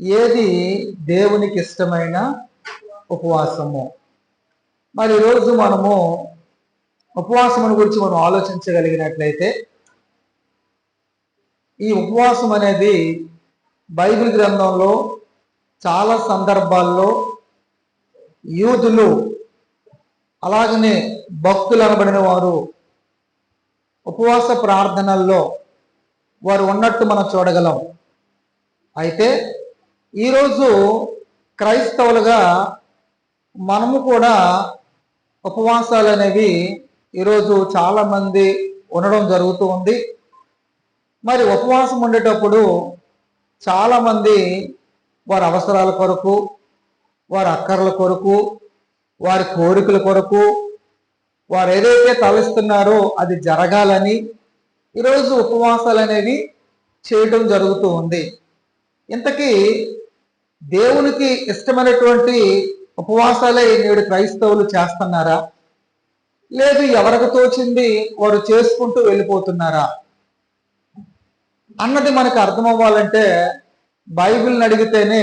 ఏది దేవునికి ఇష్టమైన ఉపవాసము? మరి ఈరోజు మనము ఉపవాసమును గురించి మనం ఆలోచించగలిగినట్లయితే, ఈ ఉపవాసం అనేది బైబిల్ గ్రంథంలో చాలా సందర్భాల్లో యూదులు అలాగనే భక్తులు అనబడిన వారు ఉపవాస ప్రార్థనల్లో వారు ఉన్నట్టు మనం చూడగలం. అయితే ఈరోజు క్రైస్తవులుగా మనము కూడా ఉపవాసాలు అనేవి ఈరోజు చాలామంది ఉండడం జరుగుతూ ఉంది. మరి ఉపవాసం ఉండేటప్పుడు చాలామంది వారి అవసరాల కొరకు, వారి అక్కర్ల కొరకు, వారి కోరికల కొరకు, వారు ఏదైతే తలస్తున్నారో అది జరగాలని ఈరోజు ఉపవాసాలు అనేవి చేయడం జరుగుతూ ఉంది. ఇంతకీ దేవునికి ఇష్టమైనటువంటి ఉపవాసాలే నేడు క్రైస్తవులు చేస్తున్నారా, లేదు ఎవరికి తోచింది వారు చేసుకుంటూ వెళ్ళిపోతున్నారా అన్నది మనకు అర్థమవ్వాలంటే బైబిల్ని అడిగితేనే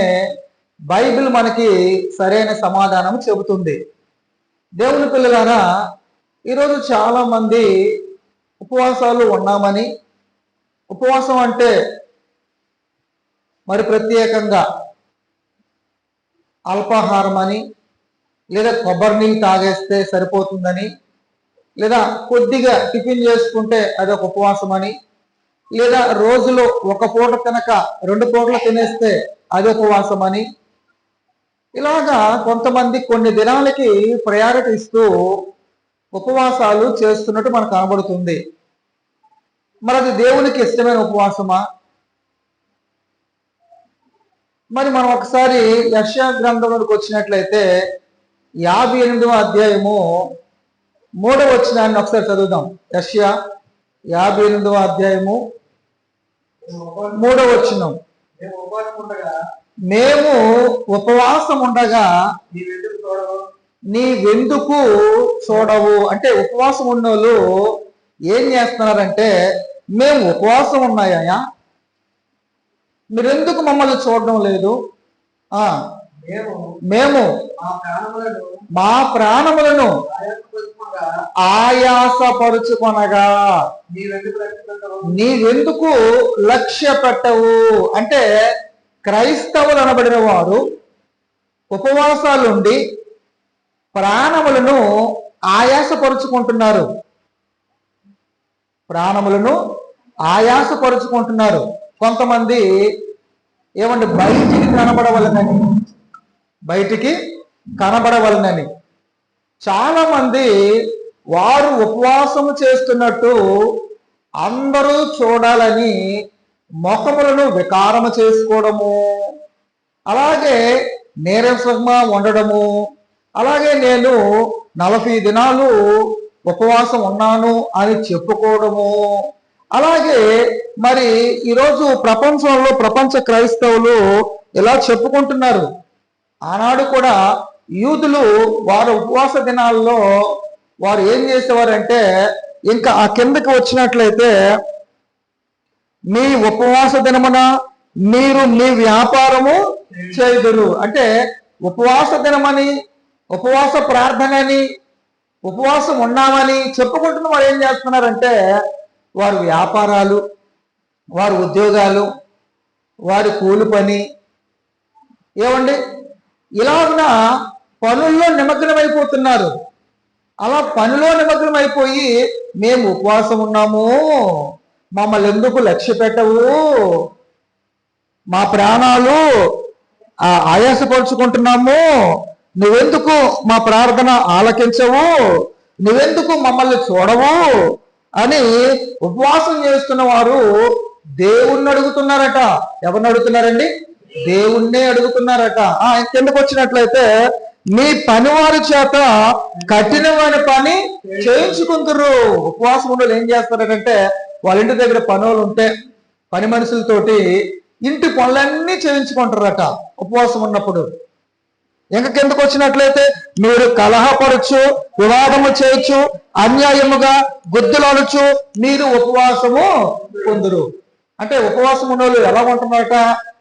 బైబిల్ మనకి సరైన సమాధానం చెబుతుంది. దేవుని పిల్లలారా, ఈరోజు చాలా మంది ఉపవాసాలు ఉన్నామని, ఉపవాసం అంటే మరి ప్రత్యేకంగా అల్పాహారం అని, లేదా కొబ్బరి నీళ్ళు తాగేస్తే సరిపోతుందని, లేదా కొద్దిగా టిఫిన్ చేసుకుంటే అదొక ఉపవాసం అని, లేదా రోజులో ఒక పూట తినక 2 పూటలు తినేస్తే అది ఉపవాసం అని, ఇలాగా కొంతమంది కొన్ని దినాలకి ప్రయారిటీ ఇస్తూ ఉపవాసాలు చేస్తున్నట్టు మనకు కనబడుతుంది. మరి అది దేవునికి ఇష్టమైన ఉపవాసమా? మరి మనం ఒకసారి యెషయా గ్రంథంలోకి వచ్చినట్లయితే 58వ అధ్యాయము 3వ వచనాన్ని ఒకసారి చదువుదాం. యెషయా 58వ అధ్యాయము 3వ వచనం. మేము ఉపవాసం ఉండగా నీవెందుకు చూడవు? అంటే ఉపవాసం ఉన్నోళ్ళు ఏం చేస్తున్నారంటే, మేము ఉపవాసం ఉన్నాయా, మీరెందుకు మమ్మల్ని చూడడం లేదు? మేము మా ప్రాణములను ఆయాసపరుచుకొనగా నీవెందుకు లక్ష్య పెట్టవు? అంటే క్రైస్తవులు అనబడిన వారు ఉపవాసాలుండి ప్రాణములను ఆయాసపరుచుకుంటున్నారు. ప్రాణములను ఆయాసపరుచుకుంటున్నారు. కొంతమంది ఏమంటే బయటికి కనబడవలనని చాలా మంది వారు ఉపవాసము చేస్తున్నట్టు అందరూ చూడాలని ముఖములను వికారము చేసుకోవడము, అలాగే నీరసంగా ఉండడము, అలాగే నేను 40 దినాలు ఉపవాసం ఉన్నాను అని చెప్పుకోవడము, అలాగే మరి ఈరోజు ప్రపంచంలో ప్రపంచ క్రైస్తవులు ఇలా చెప్పుకుంటున్నారు. ఆనాడు కూడా యూదులు వారు ఉపవాస దినాల్లో వారు ఏం చేసేవారంటే, ఇంకా ఆ కిందకి వచ్చినట్లయితే, మీ ఉపవాస దినమున మీరు మీ వ్యాపారము చేయుదురు. అంటే ఉపవాస దినమని, ఉపవాస ప్రార్థనని, ఉపవాసం ఉన్నామని చెప్పుకుంటున్న వారు ఏం చేస్తున్నారంటే, వారి వ్యాపారాలు, వారి ఉద్యోగాలు, వారి కూలి పని, ఏమండి ఇలాగున పనుల్లో నిమగ్నమైపోతున్నారు. అలా పనిలో నిమగ్నమైపోయి మేము ఉపవాసం ఉన్నాము, మమ్మల్ని ఎందుకు లక్ష్య పెట్టవు, మా ప్రాణాలు ఆయాసపరుచుకుంటున్నాము, నువ్వెందుకు మా ప్రార్థన ఆలకించవు, నువ్వెందుకు మమ్మల్ని చూడవు అని ఉపవాసం చేస్తున్న వారు దేవుణ్ణి అడుగుతున్నారట. ఎవరిని అడుగుతున్నారండి? దేవుణ్ణే అడుగుతున్నారట. కిందకు వచ్చినట్లయితే, మీ పనివారి చేత కఠినమైన పని చేయించుకుంటారు. ఉపవాసం ఉన్న ఏం చేస్తారంటే, వాళ్ళ ఇంటి దగ్గర పనులు ఉంటే పని మనుషులతోటి ఇంటి పనులన్నీ చేయించుకుంటారట ఉపవాసం ఉన్నప్పుడు. ఇంకా కిందకు వచ్చినట్లయితే, మీరు కలహపరచు, వివాదము చేయొచ్చు, అన్యాయముగా గుద్దులాడచ్చు, మీరు ఉపవాసము పొందురు. అంటే ఉపవాసం ఉన్న వాళ్ళు ఎలా ఉంటున్నారట?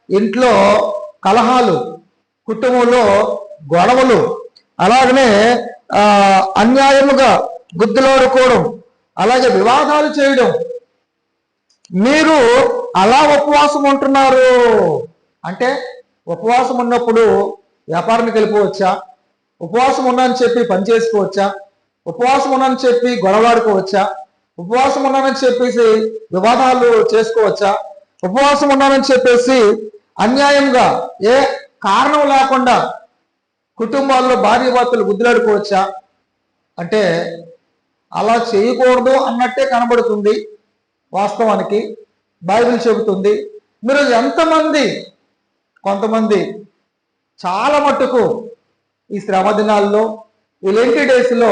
ఇంట్లో కలహాలు, కుటుంబంలో గొడవలు, అలాగనే అన్యాయముగా గుద్దులాడుకోవడం, అలాగే వివాదాలు చేయడం. మీరు అలా ఉపవాసం ఉంటున్నారు అంటే, ఉపవాసం ఉన్నప్పుడు వ్యాపారానికి వెళ్ళిపోవచ్చా? ఉపవాసం ఉన్నానని చెప్పి పని చేసుకోవచ్చా? ఉపవాసం ఉన్నానని చెప్పి గొడవలాడుకోవచ్చా? ఉపవాసం ఉన్నానని చెప్పేసి వివాదాలు చేసుకోవచ్చా? ఉపవాసం ఉన్నానని చెప్పేసి అన్యాయంగా ఏ కారణం లేకుండా కుటుంబాల్లో భార్యాభర్తలు గుద్దులాడుకోవచ్చా? అంటే అలా చేయకూడదు అన్నట్టే కనబడుతుంది. వాస్తవానికి బైబిల్ చెబుతుంది. మీరు ఎంతమంది, కొంతమంది చాలా మట్టుకు ఈ శ్రమ దినాల్లో, ఈ లెంటి డేస్లో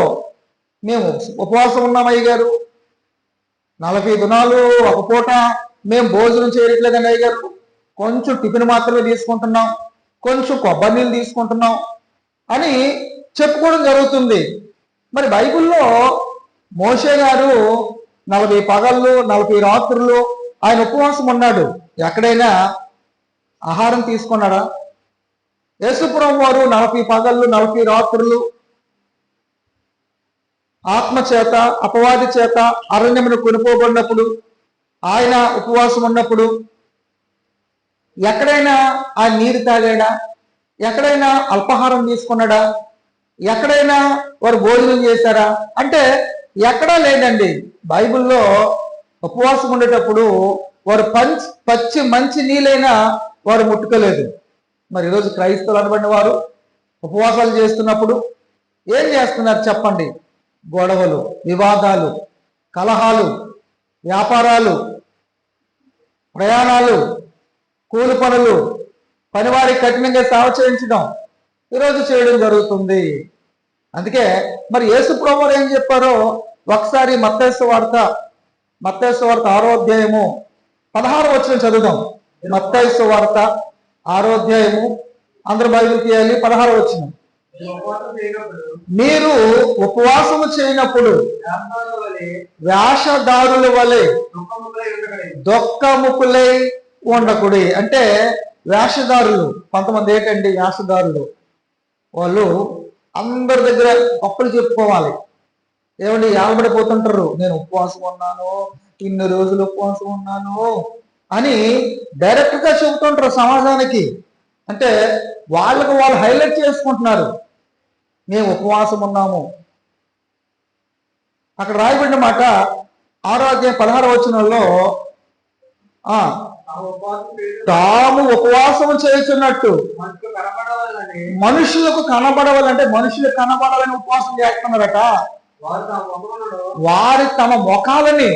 మేము ఉపవాసం ఉన్నాం అయ్య గారు, 40 దినాలు ఒక పూట మేము భోజనం చేయట్లేదని అయ్య గారు, కొంచెం టిఫిన్ మాత్రమే తీసుకుంటున్నాం, కొంచెం కొబ్బరి నీళ్ళు తీసుకుంటున్నాం అని చెప్పుకోవడం జరుగుతుంది. మరి బైబిల్లో మోషే గారు 40 పగళ్ళు 40 రాత్రులు ఆయన ఉపవాసం ఉన్నాడు. ఎక్కడైనా ఆహారం తీసుకున్నాడా? యేసుప్రభువు వారు 40 పగళ్ళు 40 రాత్రులు ఆత్మ చేత అపవాది చేత అరణ్యమును కొనుక్కోబడినప్పుడు, ఆయన ఉపవాసం ఉన్నప్పుడు ఎక్కడైనా ఆ నీరు తాగాడా? ఎక్కడైనా అల్పాహారం తీసుకున్నాడా? ఎక్కడైనా వారు భోజనం చేశారా? అంటే ఎక్కడా లేదండి. బైబిల్లో ఉపవాసం ఉండేటప్పుడు వారు పచ్చి మంచి నీళ్ళైనా వారు ముట్టుకోలేదు. మరి ఈరోజు క్రైస్తవులు అనబడిన వారు ఉపవాసాలు చేస్తున్నప్పుడు ఏం చేస్తున్నారు చెప్పండి? గొడవలు, వివాదాలు, కలహాలు, వ్యాపారాలు, ప్రయాణాలు, కూలి పనులు, పనివారికి కఠినంగా సేవ చేయించడం ఈరోజు చేయడం జరుగుతుంది. అందుకే మరి యేసు ప్రభువు ఏం చెప్పారో ఒకసారి మత్తయి సువార్త 6వ అధ్యాయము 16వ వచనం చదువుదాం. మత్తయి సువార్త 6వ అధ్యాయము, అందరూ బైబిల్ తీయాలి. 16వ వచనం. మీరు ఉపవాసము చేయనప్పుడు వేషధారుల వలె దొక్కముకులై ఉండకుడి. అంటే వేషధారులు, కొంతమంది ఏంటండి వేషధారులు, వాళ్ళు అందరి దగ్గర గొప్పలు చెప్పుకోవాలి. ఏమండి ఆలబడిపోతుంటారు, నేను ఉపవాసం ఉన్నాను, ఇన్ని రోజులు ఉపవాసం ఉన్నాను అని డైరెక్ట్ గా చెబుతుంటారు సమాజానికి. అంటే వాళ్ళకు వాళ్ళు హైలైట్ చేసుకుంటున్నారు, మేము ఉపవాసం ఉన్నాము. అక్కడ రాయబడిన మాట 6వ అధ్యాయం 16వ వచనంలో తాము ఉపవాసము చేస్తున్నట్టు మనుషులకు కనబడవాలంటే, మనుషులకు కనబడాలని ఉపవాసం చేస్తున్నారట. వారి తమ ముఖాలని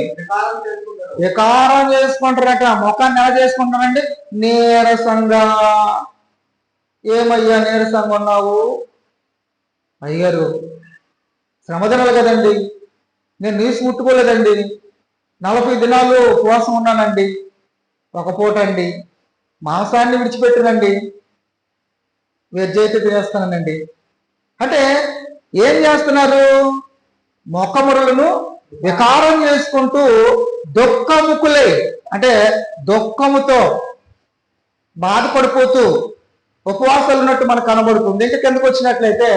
వికారం చేసుకుంటారట. ముఖాన్ని ఎలా చేసుకుంటారండి? నీరసంగా. ఏమయ్యా నీరసంగా ఉన్నావు? అయ్యారు శ్రమదినాలు కదండి, నేను నీసు ముట్టుకోలేదండి, 40 దినాలు ఉపవాసం ఉన్నానండి, ఒక పూట అండి, మాంసాన్ని విడిచిపెట్టినండి, వెజ్ అయితే తినేస్తానండి. అంటే ఏం చేస్తున్నారు? మొక్కమురులను వికారం చేసుకుంటూ దుఃఖముకులే, అంటే దుఃఖముతో బాధపడిపోతూ ఉపవాసాలు ఉన్నట్టు మనకు కనబడుతుంది. ఇంకా కిందకు వచ్చినట్లయితే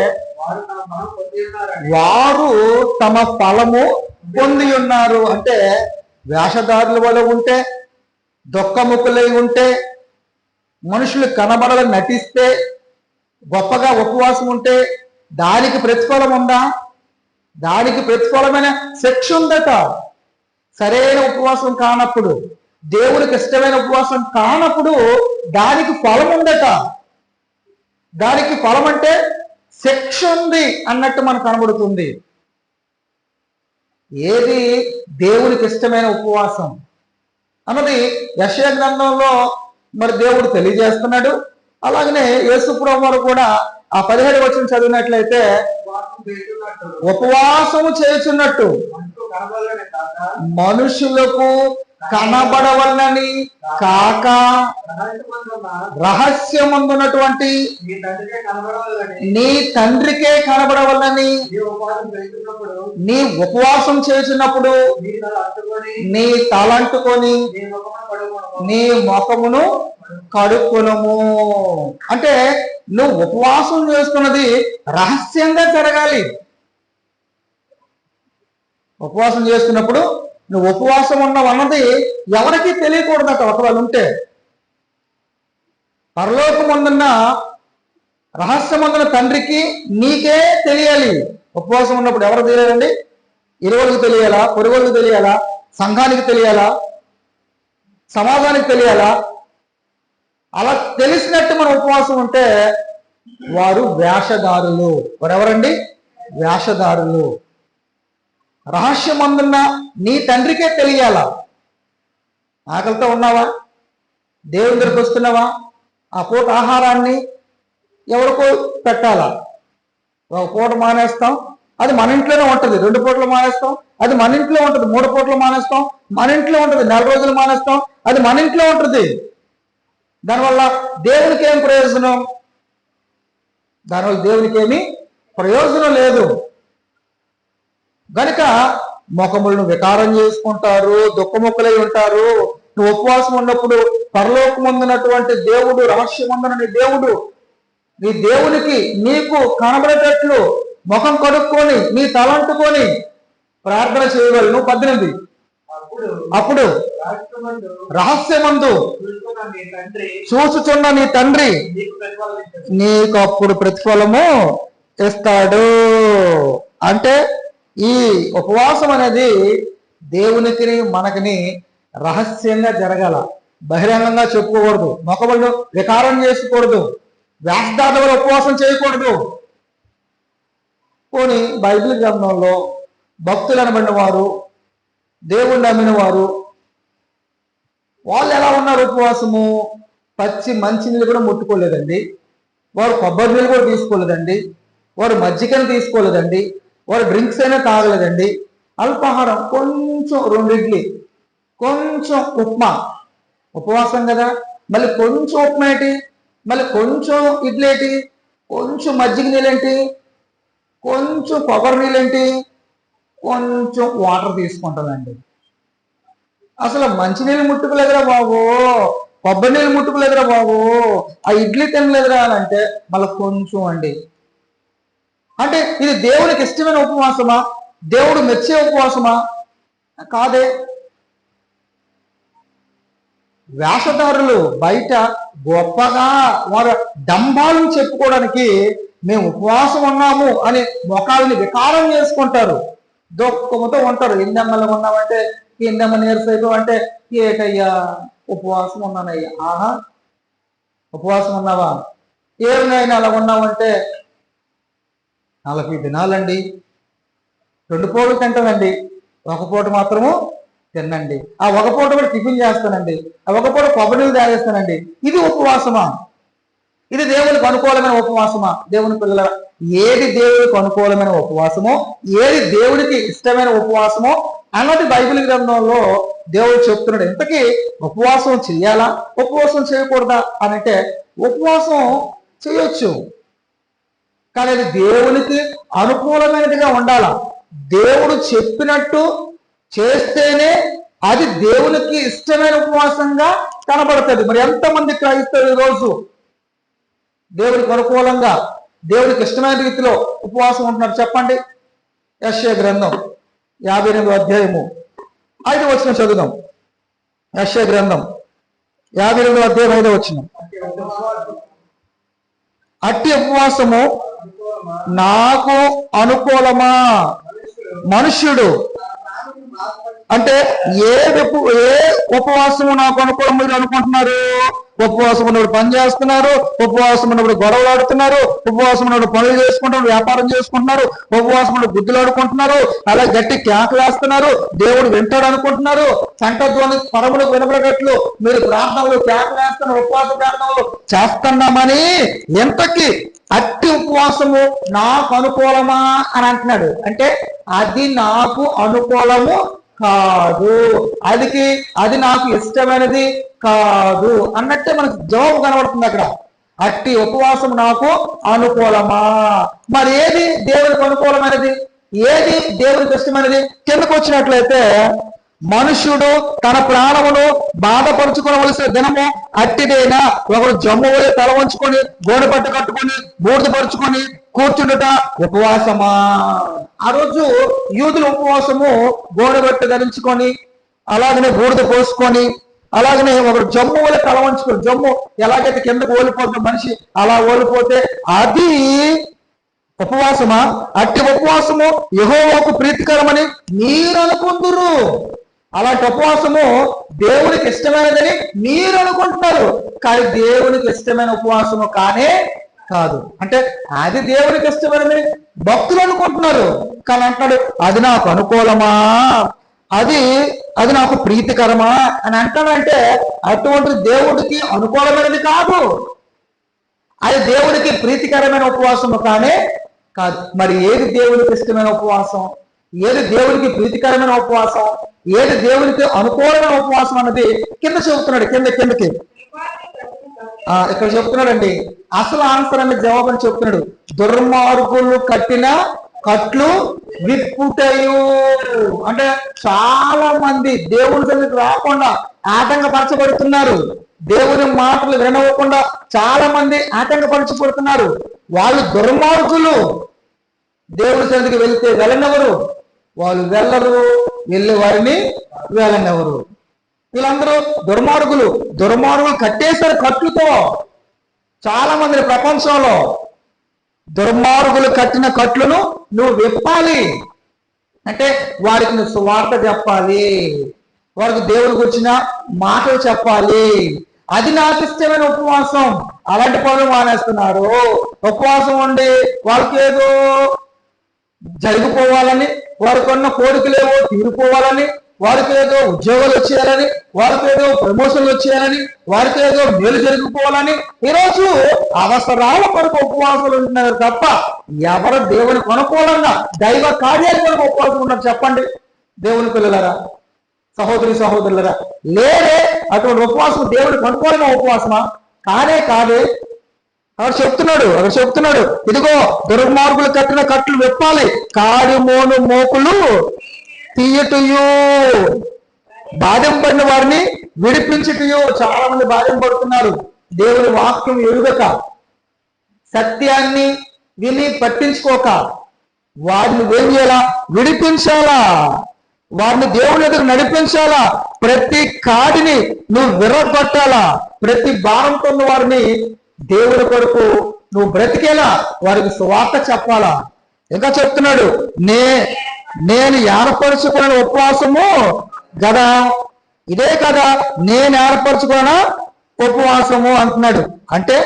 వారు తమ ఫలము పొంది ఉన్నారు. అంటే వేషధారుల వల్ల ఉంటే, దుఃఖముకులై ఉంటే, మనుషులు కనబడాలని నటిస్తే, గొప్పగా ఉపవాసం ఉంటే దానికి ప్రతిఫలం ఉందా? దానికి ప్రతిఫలమైన శిక్ష ఉందట. సరైన ఉపవాసం కానప్పుడు, దేవునికి ఇష్టమైన ఉపవాసం కానప్పుడు దానికి ఫలం ఉందట. దానికి ఫలం అంటే శిక్ష ఉంది అన్నట్టు మనకు కనబడుతుంది. ఏది దేవునికి ఇష్టమైన ఉపవాసం అన్నది యెషయా గ్రంథంలో మరి దేవుడు తెలియజేస్తున్నాడు. అలాగనే యేసు ప్రభువు వారు కూడా ఆ 17వ వచనం చదివినట్లయితే ఉపవాసము చేయుచున్నట్టు మనుషులకు కనబడవలనని కాక రహస్యమందున్నటువంటి నీ తండ్రికే కనబడవలనని నీ ఉపవాసం చేసినప్పుడు నీ తలంటుకొని నీ ముఖమును కడుక్కునము. అంటే నువ్వు ఉపవాసం చేస్తున్నది రహస్యంగా జరగాలి. ఉపవాసం చేస్తున్నప్పుడు నువ్వు ఉపవాసం ఉన్నవన్నది ఎవరికీ తెలియకూడదట. ఒకవేళ ఉంటే పరలోకమందున్న రహస్యమందున తండ్రికి నీకే తెలియాలి. ఉపవాసం ఉన్నప్పుడు ఎవరు తెలియాలండి? ఇరువులకు తెలియాలా? పొరుగులకు తెలియాలా? సంఘానికి తెలియాలా? సమాజానికి తెలియాలా? అలా తెలిసినట్టు మన ఉపవాసం ఉంటే వారు వేషధారులు. వారెవరండి? వేషధారులు. రహస్యమందున్న నీ తండ్రికే తెలియాలా? ఆకలితో ఉన్నావా? దేవుని దగ్గరికి వస్తున్నావా? ఆ పూట ఆహారాన్ని ఎవరికో పెట్టాలా? ఒక పూట మానేస్తాం, అది మన ఇంట్లోనే ఉంటుంది. 2 పూటలు మానేస్తాం, అది మన ఇంట్లో ఉంటుంది. 3 పూటలు మానేస్తాం, మన ఇంట్లో ఉంటుంది. 4 రోజులు మానేస్తాం, అది మన ఇంట్లో ఉంటుంది. దానివల్ల దేవునికి ఏం ప్రయోజనం? దానివల్ల దేవునికి ఏమి ప్రయోజనం లేదు. గనుక ముఖములను వికారం చేసుకుంటారు, దుఃఖముఖులై ఉంటారు. నువ్వు ఉపవాసం ఉన్నప్పుడు పరలోకమందున్నటువంటి దేవుడు, రహస్యమందున నీ దేవుడు, నీ దేవునికి నీకు కనబడేటట్లు ముఖం కడుక్కొని నీ తలంటుకొని ప్రార్థన చేయగలను. 18 అప్పుడు రహస్యమందు చూచుచున్న నీ తండ్రి నీకు అప్పుడు ప్రతిఫలము ఇస్తాడు. అంటే ఈ ఉపవాసం అనేది దేవునికి మనకిని రహస్యంగా జరగాల. బహిరంగంగా చెప్పుకోకూడదు, మొక్కబళ్ళు వికారం చేసుకోకూడదు, వ్యాసదాత వల్ల ఉపవాసం చేయకూడదు. పోనీ బైబిల్ గ్రంథంలో భక్తులు అనబడిన వారు, దేవుణ్ణి నమ్మిన వారు, వాళ్ళు ఎలా ఉన్నారు? ఉపవాసము పచ్చి మంచినీళ్ళు కూడా ముట్టుకోలేదండి, వారు కొబ్బరి నీళ్ళు కూడా తీసుకోలేదండి, వారు మజ్జిగను తీసుకోలేదండి, వారు డ్రింక్స్ అయినా తాగలేదండి. అల్పాహారం కొంచెం 2 ఇడ్లీ, కొంచెం ఉప్మా. ఉపవాసం కదా, మళ్ళీ కొంచెం ఉప్మా ఏంటి, మళ్ళీ కొంచెం ఇడ్లీ ఏంటి, కొంచెం మజ్జిగ నీళ్ళేంటి, కొంచెం కొబ్బరి నీళ్ళేంటి, కొంచెం వాటర్ తీసుకుంటుందండి. అసలు మంచినీళ్ళు ముట్టుకోలేదురా బాబు, కొబ్బరి నీళ్ళు ముట్టుకోలేదురా బాబు, ఆ ఇడ్లీ తినలేదురా అని అంటే మళ్ళీ కొంచెం అండి. అంటే ఇది దేవునికి ఇష్టమైన ఉపవాసమా? దేవుడు మెచ్చే ఉపవాసమా? కాదే. వేషధారులు బయట గొప్పగా వారు డంబాలను చెప్పుకోవడానికి మేము ఉపవాసం ఉన్నాము అని ముఖాలని వికారం చేసుకుంటారు, దుఃఖముతో ఉంటారు. ఎన్నెమ్మలు ఉన్నామంటే ఎన్నెమ్మ నీరసైపోయి అంటే ఏటయ్యా ఉపవాసం ఉన్నానయ్యా. ఆహా, ఉపవాసం ఉన్నావా? ఏమైనా అలా ఉన్నామంటే 40 దినాలండి, 2 పూటలు తింటానండి, 1 పూట మాత్రము తినండి, ఆ 1 పూట కూడా టిఫిన్ చేస్తానండి, ఆ 1 పూట కొబ్బరి నీళ్ళు తాగేస్తానండి. ఇది ఉపవాసమా? ఇది దేవునికి అనుకూలమైన ఉపవాసమా? దేవుని పిల్లల, ఏది దేవునికి అనుకూలమైన ఉపవాసమో, ఏది దేవుడికి ఇష్టమైన ఉపవాసమో అన్నది బైబిల్ గ్రంథంలో దేవుడు చెప్తున్నాడు. ఇంతకీ ఉపవాసం చేయాలా, ఉపవాసం చేయకూడదా అని అంటే ఉపవాసం చేయొచ్చు, కానీ అది దేవునికి అనుకూలమైనదిగా ఉండాలా. దేవుడు చెప్పినట్టు చేస్తేనే అది దేవునికి ఇష్టమైన ఉపవాసంగా కనబడుతుంది. మరి ఎంతమంది క్రైస్తవులు ఈరోజు దేవునికి అనుకూలంగా దేవునికి ఇష్టమైన రీతిలో ఉపవాసం ఉంటున్నారు చెప్పండి? యెషయా గ్రంథం 58వ అధ్యాయము 5వ వచనం చదువుదాం. యెషయా గ్రంథం 58వ అధ్యాయం 5వ వచనం. అట్టి ఉపవాసము నాకు అనుకూలమా? మనుష్యుడు అంటే ఏ ఉపవాసము నాకు అనుకూలం మీరు అనుకుంటున్నారు? ఉపవాసం ఉన్నప్పుడు పని చేస్తున్నారు, ఉపవాసం ఉన్నప్పుడు గొడవలు ఆడుతున్నారు, ఉపవాసం ఉన్నప్పుడు పనులు చేసుకుంటున్నారు, వ్యాపారం చేసుకుంటున్నారు, ఉపవాసం ఉన్నప్పుడు గుద్దులు ఆడుకుంటున్నారు, అలా గట్టి కేకలు వేస్తున్నారు, దేవుడు వింటాడు అనుకుంటున్నారు, కంఠధ్వని స్వరములు వినబడేటట్లు మీరు ప్రార్థనలు కేకలు వేస్తున్నారు, ఉపవాస ప్రార్థనలు చేస్తున్నామని ఎంతకి అట్టి ఉపవాసము నాకు అనుకూలమా అని అంటున్నాడు. అంటే అది నాకు అనుకూలము కాదు, అది నాకు ఇష్టమైనది కాదు అన్నట్టే మనకు జవాబు కనబడుతుంది అక్కడ. అట్టి ఉపవాసం నాకు అనుకూలమా? మరి ఏది దేవునికి అనుకూలమైనది, ఏది దేవునికి ఇష్టమైనది? కిందకు వచ్చినట్లయితే, మనుష్యుడు తన ప్రాణమును బాధపరుచుకోవలసిన దినము అట్టిదైనా ఒకడు జమ్ము వలె తల వంచుకొని గోడ పట్టు కట్టుకొని బూడిదపరుచుకొని కూర్చుండుట ఉపవాసమా? ఆ రోజు యూదుల ఉపవాసము గోడ పట్టు ధరించుకొని, అలాగనే బూడిద పోసుకొని, అలాగనే ఒకడు జమ్ము వల్ల తల వంచుకొని, జమ్ము ఎలాగైతే కిందకు ఓలిపోతుంది మనిషి అలా ఓలిపోతే అది ఉపవాసమా? అట్టి ఉపవాసము యెహోవాకు ప్రీతికరమని మీరు అనుకుంటురు. అలాంటి ఉపవాసము దేవునికి ఇష్టమైనదని మీరు అనుకుంటున్నారు, కానీ దేవునికి ఇష్టమైన ఉపవాసము కానే కాదు. అంటే అది దేవునికి ఇష్టమైనదని భక్తులు అనుకుంటున్నారు, కానీ అంటాడు అది నాకు అనుకూలమా, అది నాకు ప్రీతికరమా అని అంటాడంటే అటువంటి దేవుడికి అనుకూలమైనది కాదు, అది దేవుడికి ప్రీతికరమైన ఉపవాసము కానే కాదు. మరి ఏది దేవుడికి ఇష్టమైన ఉపవాసం, ఏది దేవుడికి ప్రీతికరమైన ఉపవాసం, ఏది దేవుడికి అనుకూలమైన ఉపవాసం అన్నది కింద చెబుతున్నాడు. కిందకి ఇక్కడ చెప్తున్నాడండి, అసలు ఆన్సర్ అనే జవాబు చెప్తున్నాడు. దుర్మార్గులు కట్టిన కట్లు విప్పుటయు. అంటే చాలా మంది దేవుని దగ్గరికి రాకుండా ఆటంకపరచబడుతున్నారు, దేవుని మాటలు వినవకుండా చాలా మంది ఆటంకపరచబడుతున్నారు. వాళ్ళు దుర్మార్గులు. దేవుని సన్నిధికి వెళ్తే వెళ్ళనెవరు, వాళ్ళు వెళ్ళరు, వెళ్ళే వారిని వెళ్ళనెవరు. వీళ్ళందరూ దుర్మార్గులు కట్టేశారు కట్లుతో. చాలా మంది ప్రపంచంలో దుర్మార్గులు కట్టిన కట్లను నువ్వు విప్పాలి అంటే వారికి నువ్వు సువార్త చెప్పాలి, వారికి దేవుడికి వచ్చిన మాటలు చెప్పాలి. అది నాకు ఇష్టమైన ఉపవాసం. అలాంటి పనులు మానేస్తున్నారు. ఉపవాసం ఉండి వాళ్ళకి ఏదో జరిగిపోవాలని, వారికి ఉన్న కోరికలేవో తీరిపోవాలని, వారికి ఏదో ఉద్యోగాలు వచ్చేయాలని, వారికి ఏదో ప్రమోషన్లు వచ్చేయాలని, వారికి ఏదో మేలు జరిగిపోవాలని ఈరోజు అవసరాల కొరకు ఉపవాసాలు ఉంటున్నారు తప్ప ఎవరు దేవునికి అనుకూలంగా దైవ కార్యాల కొరకు ఉపవాసం ఉన్నారు చెప్పండి దేవుని పిల్లలరా, సహోదరులరా? లేదే అటువంటి ఉపవాసం దేవుడికి అనుకూలంగా ఉపవాసమా? కాదే. అక్కడ చెప్తున్నాడు ఇదిగో దుర్మార్గులు కట్టిన కట్లు విప్పాలి, కాడి మోను మోకులు తీయటయు, బాధింపడిన వారిని విడిపించుటయు. చాలా మంది బాధింపడుతున్నారు దేవుని వాక్యం ఎరుగక, సత్యాన్ని విని పట్టించుకోక. వారిని ఏం చేయాలా? విడిపించాలా, వారిని దేవుని ఎదురు నడిపించాలా. ప్రతి కాడిని నువ్వు విరగొట్టాలా, ప్రతి భారంతో ఉన్న వారిని దేవుని కొరకు నువ్వు బ్రతికేలా వారికి సువార్త చెప్పాలా. ఇంకా చెప్తున్నాడు, నేను ఏర్పరచుకున్న ఉపవాసము కదా, ఇదే కదా నేను ఏర్పరచుకున్న ఉపవాసము అంటున్నాడు. అంటే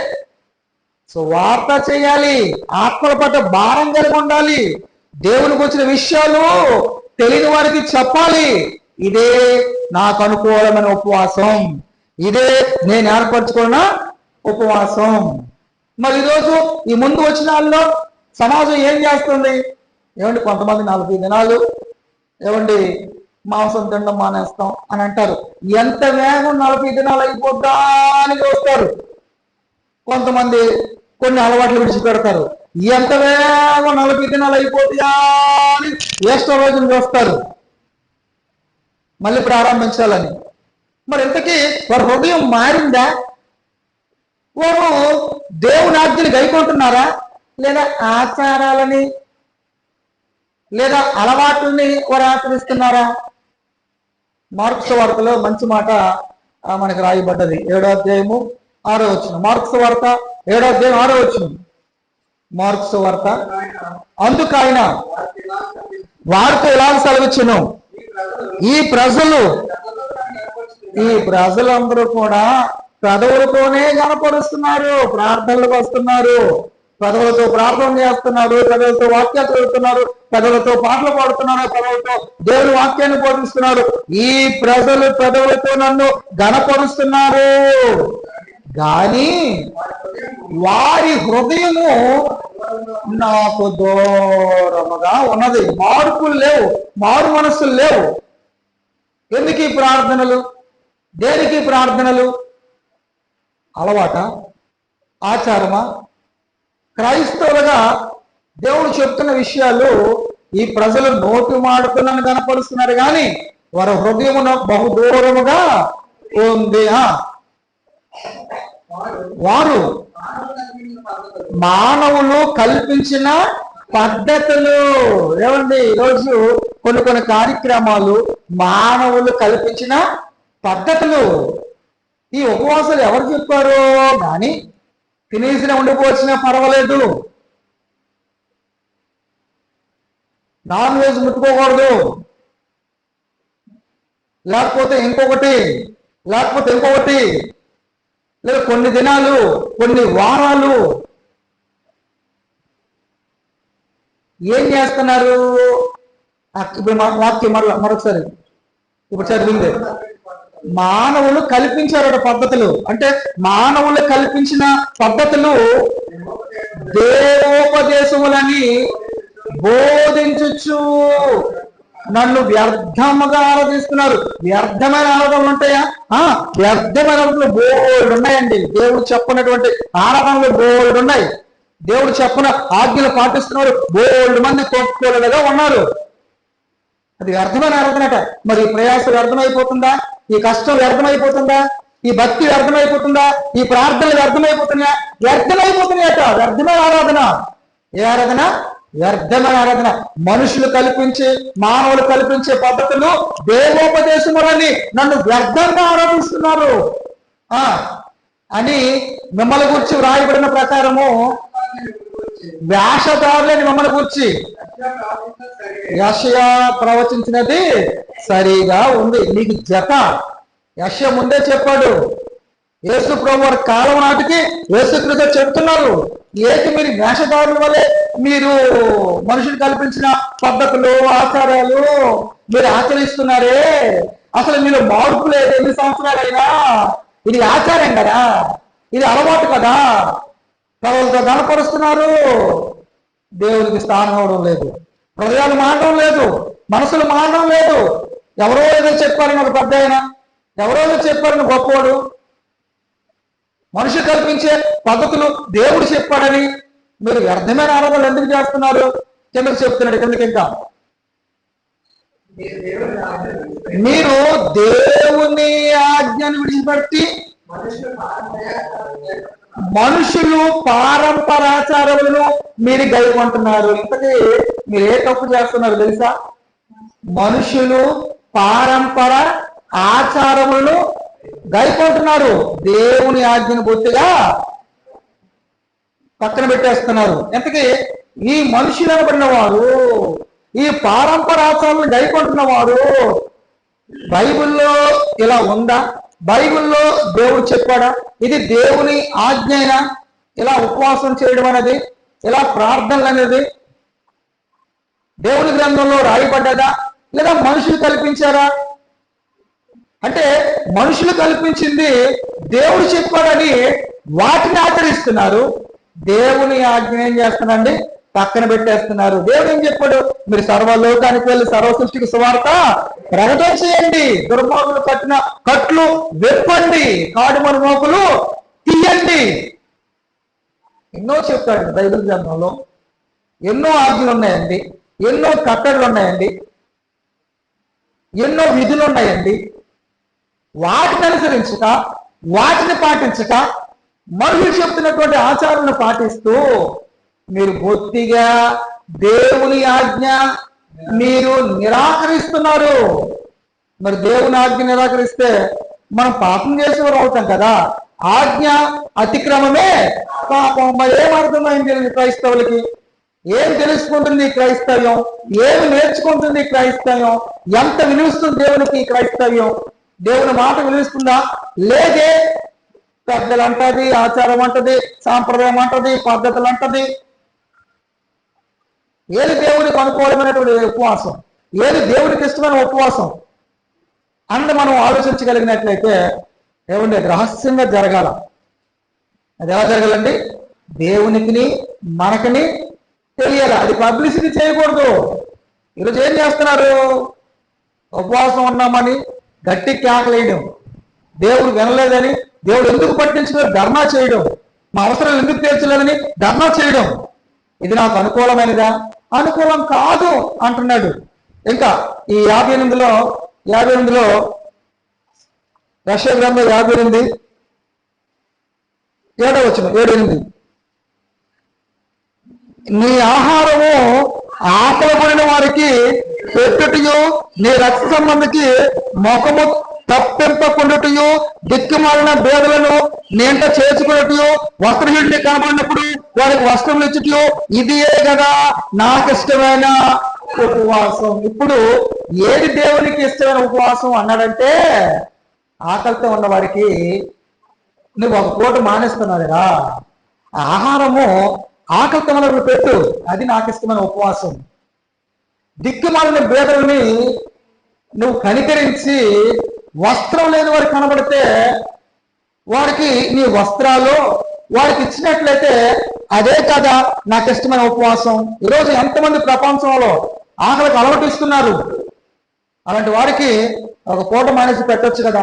సువార్త చేయాలి, ఆత్మల పట్ల భారం కలిగి ఉండాలి, దేవునికి వచ్చిన విషయాలు తెలియని వారికి చెప్పాలి. ఇదే నాకు అనుకూలమైన ఉపవాసం, ఇదే నేను ఏర్పరచుకున్న ఉపవాసం. మరి ఈరోజు ఈ ముందు వచ్చిన వాళ్ళలో సమాజం ఏం చేస్తుంది? ఏమండి, కొంతమంది 40 దినాలు ఏమండి మాంసం తినడం మానేస్తాం అని అంటారు. ఎంత వేగం 40 దినాలు అయిపోద్దా అని చూస్తారు. కొంతమంది కొన్ని అలవాట్లు విడిచిపెడతారు. ఎంత వేగం 40 దినాలు అయిపోతాయా అని వేస్టో రోజులు చూస్తారు మళ్ళీ ప్రారంభించాలని. మరి ఇంతకీ వారి హృదయం మారిందా? వారు దేవుని ఆజ్ఞని గైకొంటున్నారా, లేదా ఆచారాలని లేదా అలవాట్లని వారు ఆచరిస్తున్నారా? మార్క్స్ వార్తలో మంచి మాట మనకి రాయబడ్డది, 7వ అధ్యాయము 6వ వచనం. మార్క్స్ వార్త 7వ అధ్యాయం 6వ వచనం. మార్క్స్ వార్త, అందుకైన వారితో ఇలా సెలవిచ్చును, ఈ ప్రజలందరూ కూడా పెదవులతోనే కనపరుస్తున్నారు, ప్రార్థనలకు వస్తున్నారు, పెదవులతో ప్రార్థన చేస్తున్నారు, పెదవులతో వాక్యాలు చదువుతున్నారు, పెదవులతో పాటలు పాడుతున్నారు, పెదవులతో దేవుని వాక్యాన్ని బోధిస్తున్నారు. ఈ ప్రజలు పెదవులతో నన్ను గణపరుస్తున్నారు, కానీ వారి హృదయము నాకు దూరముగా ఉన్నది. మార్పులు లేవు, మారు మనస్సులు లేవు. ఎందుకు ఈ ప్రార్థనలు? దేనికి ప్రార్థనలు? అలవాట, ఆచారమా? క్రైస్తవులుగా దేవుడు చెప్తున్న విషయాలు ఈ ప్రజలు నోటి మాడుతున్నాను కనపరుస్తున్నారు కానీ వారి హృదయమున బహుదూరముగా ఉంది. వారు మానవులు కల్పించిన పద్ధతులు. ఏమండి, ఈరోజు కొన్ని కార్యక్రమాలు మానవులు కల్పించిన పద్ధతులు. ఈ ఉపవాసాలు ఎవరు చెప్పారో కానీ తినేసిన ఉండిపోవచ్చినా పర్వాలేదు, నాన్ వెజ్ ముట్టుకోకూడదు, లేకపోతే ఇంకొకటి లేదా కొన్ని దినాలు, కొన్ని వారాలు ఏం చేస్తున్నారు? ఇప్పుడు వాక్యం మరొకసారి ఇప్పుడు చదివింది. మానవులు కల్పించారు పద్ధతులు. అంటే మానవులు కల్పించిన పద్ధతులు దేవోపదేశములని బోధించు నన్ను వ్యర్థముగా ఆరాధిస్తున్నారు. వ్యర్థమైన ఆరాధనలు ఉంటాయా? వ్యర్థమైన ఆరాధనలు బోల్డ్ ఉన్నాయండి. దేవుడు చెప్పినటువంటి ఆరాధనలు బోల్డ్ ఉన్నాయి. దేవుడు చెప్పిన ఆజ్ఞలు పాటిస్తున్నారు బోల్డ్ మంది కోరుకోలుగా ఉన్నారు. అది వ్యర్థమైన ఆరాధనట. మరి ఈ ప్రయాసం వ్యర్థమైపోతుందా? ఈ కష్టం వ్యర్థమైపోతుందా? ఈ భక్తి వ్యర్థమైపోతుందా? ఈ ప్రార్థనలు వ్యర్థమైపోతున్నాయా? వ్యర్థమైపోతున్నాయట. వ్యర్థమైన ఆరాధన. ఏ ఆరాధన? వ్యర్థమైన ఆరాధన. మనుషులు కల్పించే, మానవులు కల్పించే పద్ధతులు దేవోపదేశములని నన్ను వ్యర్థంగా ఆరాధిస్తున్నారు అని మిమ్మల్ని గురించి వ్రాయబడిన ప్రకారము వేషధారులని మిమ్మల్ని గురించి యెషయా ప్రవచించినది సరిగా ఉంది. నీకు జత. యెషయా ముందే చెప్పాడు. యేసు ప్రభు వారి కాలం నాటికి యేసుక్రీస్తు చెప్తున్నారు, ఏది మీరు వేషధారుల వల్లే మీరు మనుషులు కల్పించిన పద్ధతులు, ఆచారాలు మీరు ఆచరిస్తున్నారే, అసలు మీరు మార్పు లేదు. ఎన్ని సంవత్సరాలైనా ఇది ఆచారం కదా, ఇది అలవాటు కదా, ప్రజలతో గణపరుస్తున్నారు. దేవునికి స్థానం అవడం లేదు, హృదయాలు మారడం లేదు, మనసులు మారడం లేదు. ఎవరో ఏదో చెప్పారని ఒక పెద్ద ఆయన, ఎవరో ఏదో చెప్పారని గొప్పవాడు. మనుషులు కల్పించే పద్ధతులు దేవుడు చెప్పాడని మీరు వ్యర్థమైన ఆరాధనలు ఎందుకు చేస్తున్నారు? కిందకు చెప్తున్నాడు. కిందకి ఇంకా మీరు దేవుని ఆజ్ఞను విడిచిపెట్టి మనుషులు పారంపరాచారములను మీరు గైకొంటున్నారు. ఇంతకీ మీరు ఏ తప్పు చేస్తున్నారు తెలుసా? మనుషులు పారంపర ఆచారములను గైకొంటున్నారు, దేవుని ఆజ్ఞను పూర్తిగా పక్కన పెట్టేస్తున్నారు. ఎంతకీ ఈ మనుషులు అనబడిన వారు, ఈ పారంపరాచారాలను గైకొంటున్న వారు బైబిల్లో ఇలా ఉందా? బైబిల్లో దేవుడు చెప్పాడా? ఇది దేవుని ఆజ్ఞ అయినా ఇలా ఉపవాసం చేయడం అనేది, ఇలా ప్రార్థనలు అనేది దేవుని గ్రంథంలో రాయబడ్డదా లేదా మనుషులు కల్పించారా? అంటే మనుషులు కల్పించింది దేవుడు చెప్పాడని వాటిని ఆచరిస్తున్నారు. దేవుని ఆజ్ఞ ఏం చేస్తున్నారండి? పక్కన పెట్టేస్తున్నారు. దేవుడు ఏం చెప్పాడు? మీరు సర్వలోకానికి వెళ్ళి సర్వ సృష్టికి సువార్త ప్రకటన చేయండి, దుర్మార్గులు కట్టిన కట్లు వెప్పండి, కాడుమని మోపులు తీయండి. ఎన్నో చెప్తాడు బైబిల్ గ్రంథంలో. ఎన్నో ఆజ్ఞలు ఉన్నాయండి, ఎన్నో కట్టడలు ఉన్నాయండి, ఎన్నో విధులు ఉన్నాయండి. వాటిని అనుసరించక, వాటిని పాటించక, మనుషులు చెప్తున్నటువంటి ఆచారాలను పాటిస్తూ మీరు బొత్తిగా దేవుని ఆజ్ఞ మీరు నిరాకరిస్తున్నారు. మరి దేవుని ఆజ్ఞ నిరాకరిస్తే మనం పాపం చేసేవారు అవుతాం కదా. ఆజ్ఞ అతిక్రమమే పాపం. మరి ఏమర్థమైంది క్రైస్తవులకి? ఏం తెలుసుకుంటుంది క్రైస్తవ్యం? ఏమి నేర్చుకుంటుంది క్రైస్తవ్యం? ఎంత విలువిస్తుంది దేవునికి క్రైస్తవ్యం? దేవుని మాట విలువిస్తుందా? లేదే. పెద్దలు అంటది, ఆచారం అంటది, సాంప్రదాయం అంటది, పద్ధతులు అంటది. ఏది దేవుడికి అనుకూలమైనటువంటి ఉపవాసం, ఏది దేవుడికి ఇష్టమైన ఉపవాసం అన్న మనం ఆలోచించగలిగినట్లయితే ఏమండి, రహస్యంగా జరగాల. అది ఎలా జరగాలండి? దేవునికి మనకని తెలియాలి. అది పబ్లిసిటీ చేయకూడదు. ఈరోజు ఏం చేస్తున్నారు? ఉపవాసం ఉన్నామని గట్టి కేకలేయడం, దేవుడు వినలేదని దేవుడు ఎందుకు పట్టించుకో ధర్నా చేయడం, మా అవసరాలు ఎందుకు తీర్చలేదని ధర్నా చేయడం, ఇది నాకు అనుకూలమైనదా? అనుకూలం కాదు అంటున్నాడు. ఇంకా ఈ 58లో యెషయా గ్రంథం 58 7వ వచనం 7-8, నీ ఆహారము ఆకలి పడిన వారికి పెట్టుటయు, నీ రక్త సంబంధికి ముఖము తప్పింపకుండుటయు, దిక్కుమాలిన బేదలను నేంట చేర్చుకున్నట్టు, వస్త్రహీనుడిని కనబడినప్పుడు వారికి వస్త్రములు ఇచ్చుటయు, ఇదియే కదా నాకు ఇష్టమైన ఉపవాసం. ఇప్పుడు ఏది దేవునికి ఇష్టమైన ఉపవాసం అన్నాడంటే, ఆకలితో ఉన్న వారికి నువ్వు ఒక పూట మానేస్తున్నావు కదా, ఆహారము ఆకలితో ఉన్నప్పుడు పెట్టు, అది నాకు ఇష్టమైన ఉపవాసం. దిక్కుమాలిన బేదలని నువ్వు కనికరించి వస్త్రం లేని వారికి కనబడితే వారికి నీ వస్త్రాలు వారికి ఇచ్చినట్లయితే అదే కదా నాకు ఇష్టమైన ఉపవాసం. ఈరోజు ఎంతమంది ప్రపంచంలో ఆకలికి అలవటిస్తున్నారు, అలాంటి వారికి ఒక పూట మానేసి పెట్టొచ్చు కదా,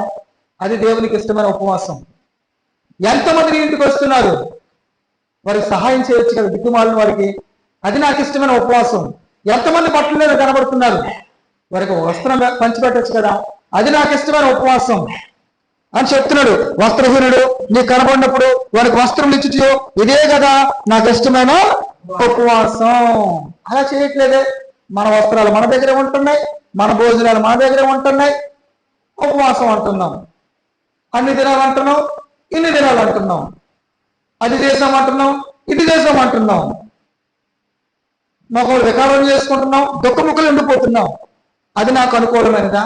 అది దేవునికి ఇష్టమైన ఉపవాసం. ఎంతమంది ఇంటికి వస్తున్నారు, వారికి సహాయం చేయొచ్చు కదా దిక్కుమాలిన వారికి, అది నాకు ఇష్టమైన ఉపవాసం. ఎంతమంది బట్టలు మీద కనబడుతున్నారు, వారికి వస్త్రం పంచిపెట్టచ్చు కదా, అది నాకు ఇష్టమైన ఉపవాసం అని చెప్తున్నాడు. వస్త్రహీనుడు నీకు కనబడినప్పుడు వారికి వస్త్రం ఇచ్చుచు, ఇదే కదా నాకు ఇష్టమైన ఉపవాసం. అలా చేయట్లేదే, మన వస్త్రాలు మన దగ్గరే ఉంటున్నాయి, మన భోజనాలు మన దగ్గరే ఉంటున్నాయి, ఉపవాసం అంటున్నాం. అన్ని దినాలు అంటున్నాం, ఇన్ని దినాలు అంటున్నాం, అది చేసాం అంటున్నాం, ఇది చేసాం అంటున్నాం, మాకు వికారం చేసుకుంటున్నాం, దుఃఖముఖలు ఎండిపోతున్నాం. అది నాకు అనుకూలమైనదా?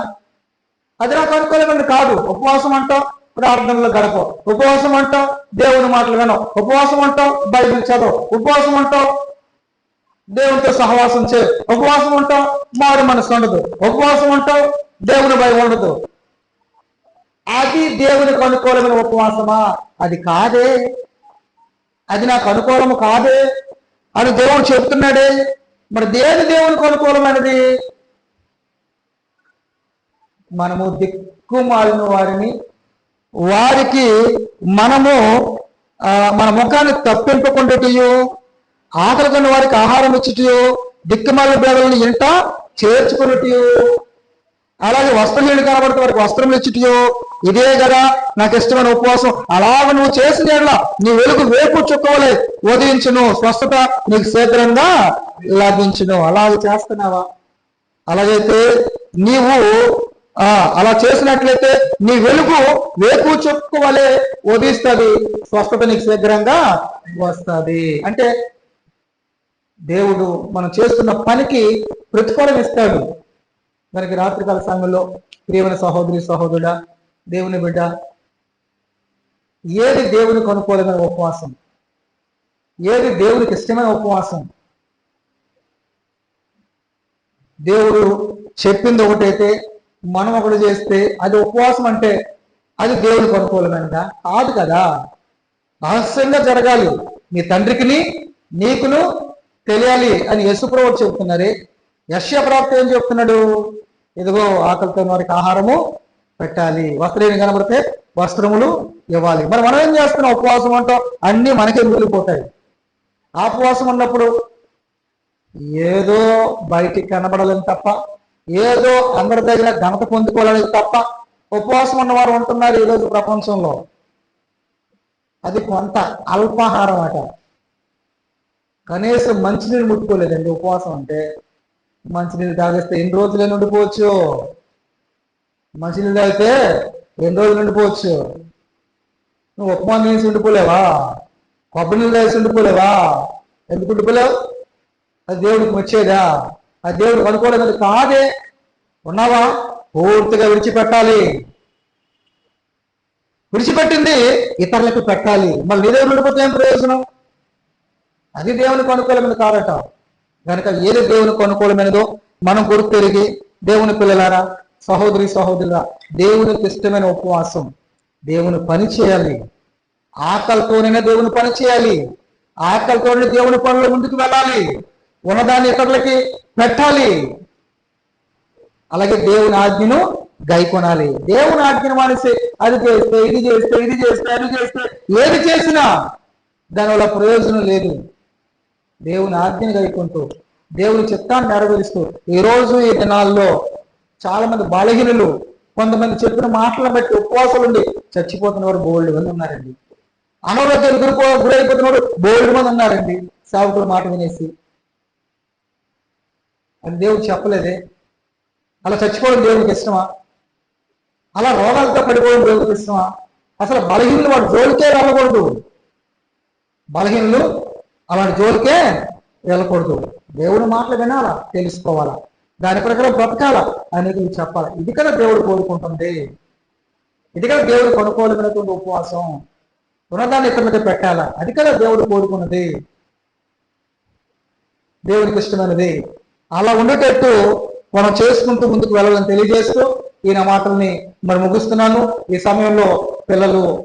అది నాకు అనుకూలమైనది కాదు. ఉపవాసం అంటాం, ప్రార్థనలో గడప, ఉపవాసం అంటాం, దేవుని మాటలు వినవు, ఉపవాసం అంటాం, బైబిల్ చదవు, ఉపవాసం అంటాం, దేవునితో సహవాసం చేయ, ఉపవాసం అంటాం, మారు మనసు ఉండదు, ఉపవాసం అంటాం, దేవుని భయం ఉండదు. అది దేవునికి అనుకూలమైన ఉపవాసమా? అది కాదే, అది నాకు అనుకూలము కాదే అని దేవుడు చెప్తున్నాడే. మరి దేని దేవునికి అనుకూలమైనది? మనము దిక్కుమాలిన వారిని, వారికి మనము మన ముఖాన్ని తప్పింపకుండాటయు, ఆకలి కొన్న వారికి ఆహారం ఇచ్చుటయు, దిక్కుమాలిన బేదలను ఇంట చేర్చుకున్నట్టు, అలాగే వస్త్రహీనుడు కనబడితే వారికి వస్త్రములు ఇచ్చుటయు, ఇదే కదా నాకు ఇష్టమైన ఉపవాసం. అలాగ నువ్వు చేసిన నీ వెలుగు వేపు చుక్కవలే ఉదయించును, స్వస్థత నీకు శీఘ్రంగా లభించును. అలాగ చేస్తున్నావా? అలాగైతే నీవు అలా చేసినట్లయితే నీ వెలుగు వేపు చుక్కవలే ఉదయిస్తుంది, స్వస్థత నీకు శీఘ్రంగా వస్తుంది. అంటే దేవుడు మనం చేస్తున్న పనికి ప్రతిఫలం ఇస్తాడు. మనకి రాత్రికాల సమయంలో ప్రియమైన సహోదరి సహోదరుడా, దేవుని బిడ్డ, ఏది దేవునికి అనుకూలమైన ఉపవాసం? ఏది దేవునికి ఇష్టమైన ఉపవాసం? దేవుడు చెప్పింది ఒకటైతే మనం ఒకటి చేస్తే అది ఉపవాసం అంటే అది దేవునికి అనుకూలమైనదా? కాదు కదా. రహస్యంగా జరగాలి, నీ తండ్రికి నీకును తెలియాలి అని యేసుప్రభువు చెప్తున్నారే. యెషయా ప్రవక్త ఏం చెప్తున్నాడు? ఇదిగో ఆకలితో వారికి ఆహారము పెట్టాలి, వస్త్రం కనబడితే వస్త్రములు ఇవ్వాలి. మరి మనం ఏం చేస్తున్నాం? ఉపవాసం అంటాం, అన్నీ మనకే మిగిలిపోతాయి. ఆ ఉపవాసం ఉన్నప్పుడు ఏదో బయటికి కనబడాలని తప్ప, ఏదో అందరి దగ్గర ఘనత పొందుకోవాలని తప్ప ఉపవాసం ఉన్నవారు ఉంటున్నారు ఈరోజు ప్రపంచంలో. అది కొంత అల్పాహారం అట, కనీసం మంచినీళ్ళు ముట్టుకోలేదండి. ఉపవాసం అంటే మంచినీళ్ళు తాగేస్తే ఎన్ని రోజులైనా ఉండిపోవచ్చు, మంచినీళ్ళు తాగితే ఎన్ని రోజులు ఉండిపోవచ్చు. నువ్వు ఉప్మా నీసి ఉండిపోలేవా? కొబ్బరి నీళ్ళు తాగేసి ఉండిపోలేవా? ఎందుకు ఉండిపోలేవు? అది దేవుడికి వచ్చేదా? అది దేవుడికి అనుకోవడం కాదే. ఉన్నావా? పూర్తిగా విడిచిపెట్టాలి, విడిచిపెట్టింది ఇతరులకు పెట్టాలి. మళ్ళీ నీ దగ్గర ఉండిపోతే ఏం ప్రయోజనం? అది దేవునికి అనుకూలమైనది కాదట. కనుక ఏది దేవునికి అనుకూలమైనదో మనం గుర్తెరిగి, దేవుని పిల్లలారా, సహోదరి సహోదరులా, దేవునికి ఇష్టమైన ఉపవాసం, దేవుని పని చేయాలి. ఆకలితోనైనా దేవుని పని చేయాలి, ఆకలితోనే దేవుని పనులు ముందుకు వెళ్ళాలి, ఉన్నదాన్ని ఇతరులకి పెట్టాలి. అలాగే దేవుని ఆజ్ఞను గైకొనాలి. దేవుని ఆజ్ఞను మానేసి అది చేస్తే ఇది చేస్తే ఇది చేస్తే అది చేస్తే ఏది చేసినా దానివల్ల ప్రయోజనం లేదు. దేవుని ఆజ్ఞను గైకుంటూ దేవుని చిత్తాన్ని నెరవేరుస్తూ ఈరోజు ఈ దినాల్లో చాలా మంది బలహీనులు కొంతమంది చెప్పిన మాటలను బట్టి ఉపవాసాలు ఉండి చచ్చిపోతున్న వారు బోల్డ్ మంది ఉన్నారండి. అనారోగ్యాలు గురైపోతున్నవాడు బోల్డ్ మంది ఉన్నారండి. సేవకుల మాట వినేసి అది దేవుడు చెప్పలేదే. అలా చచ్చిపోవడం దేవునికి ఇష్టమా? అలా రోగాలతో పడిపోవడం దేవునికి ఇష్టమా? అసలు బలహీనులు వాడు జోలికే వెళ్ళకూడదు. బలహీనులు అలాంటి జోలికే వెళ్ళకూడదు. దేవుడి మాటలు వినాలా, తెలుసుకోవాలా, దాని ప్రకారం బ్రతకాలా అనేది చెప్పాలి. ఇది కదా దేవుడు కోరుకుంటుంది. ఇది కదా దేవుడు కొనుక్కోలేనటువంటి ఉపవాసం. ఉన్నదాన్ని ఇతర మీద పెట్టాలా, అది కదా దేవుడు కోరుకున్నది, దేవుడికి ఇష్టమైనది. అలా ఉండేటట్టు మనం చేసుకుంటూ ముందుకు వెళ్ళాలని తెలియజేస్తూ ఈ నా మాటల్ని మరి ముగిస్తున్నాను. ఈ సమయంలో పిల్లలు